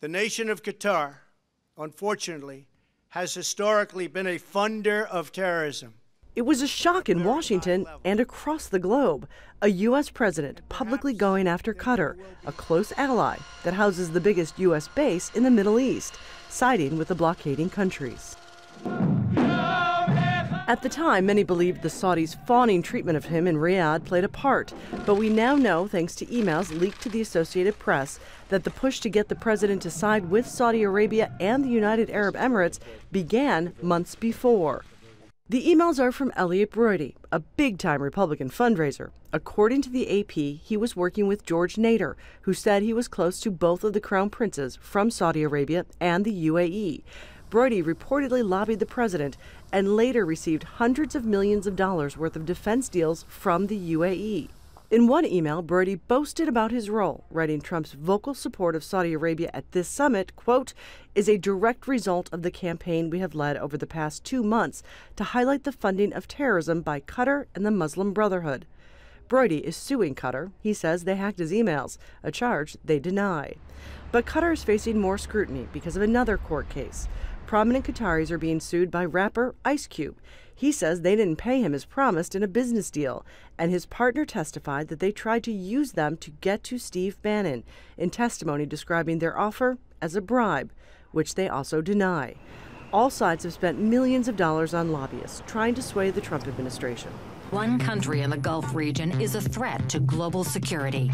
The nation of Qatar, unfortunately, has historically been a funder of terrorism. It was a shock in Washington and across the globe. A U.S. president publicly going after Qatar, a close ally that houses the biggest U.S. base in the Middle East, siding with the blockading countries. At the time, many believed the Saudis' fawning treatment of him in Riyadh played a part. But we now know, thanks to emails leaked to the Associated Press, that the push to get the president to side with Saudi Arabia and the United Arab Emirates began months before. The emails are from Elliot Brody, a big-time Republican fundraiser. According to the AP, he was working with George Nader, who said he was close to both of the crown princes from Saudi Arabia and the UAE. Brody reportedly lobbied the president and later received hundreds of millions of dollars worth of defense deals from the UAE. In one email, Brody boasted about his role, writing Trump's vocal support of Saudi Arabia at this summit, quote, is a direct result of the campaign we have led over the past 2 months to highlight the funding of terrorism by Qatar and the Muslim Brotherhood. Brody is suing Qatar. He says they hacked his emails, a charge they deny. But Qatar is facing more scrutiny because of another court case. Prominent Qataris are being sued by rapper Ice Cube. He says they didn't pay him as promised in a business deal, and his partner testified that they tried to use them to get to Steve Bannon, in testimony describing their offer as a bribe, which they also deny. All sides have spent millions of dollars on lobbyists trying to sway the Trump administration. One country in the Gulf region is a threat to global security: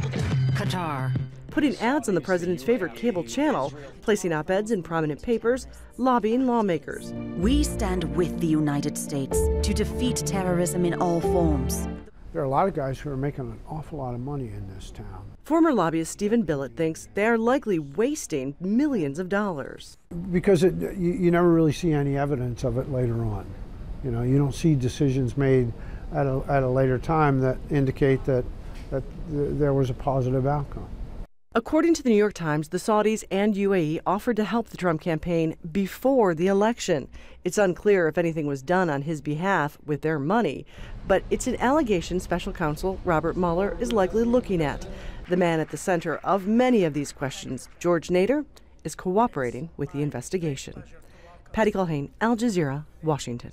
Qatar. Putting ads on the president's favorite cable channel, placing op-eds in prominent papers, lobbying lawmakers. We stand with the United States to defeat terrorism in all forms. There are a lot of guys who are making an awful lot of money in this town. Former lobbyist Stephen Billett thinks they are likely wasting millions of dollars. Because you never really see any evidence of it later on. You know, you don't see decisions made at a later time that indicate that there was a positive outcome. According to the New York Times, the Saudis and UAE offered to help the Trump campaign before the election. It's unclear if anything was done on his behalf with their money, but it's an allegation special counsel Robert Mueller is likely looking at. The man at the center of many of these questions, George Nader, is cooperating with the investigation. Patty Culhane, Al Jazeera, Washington.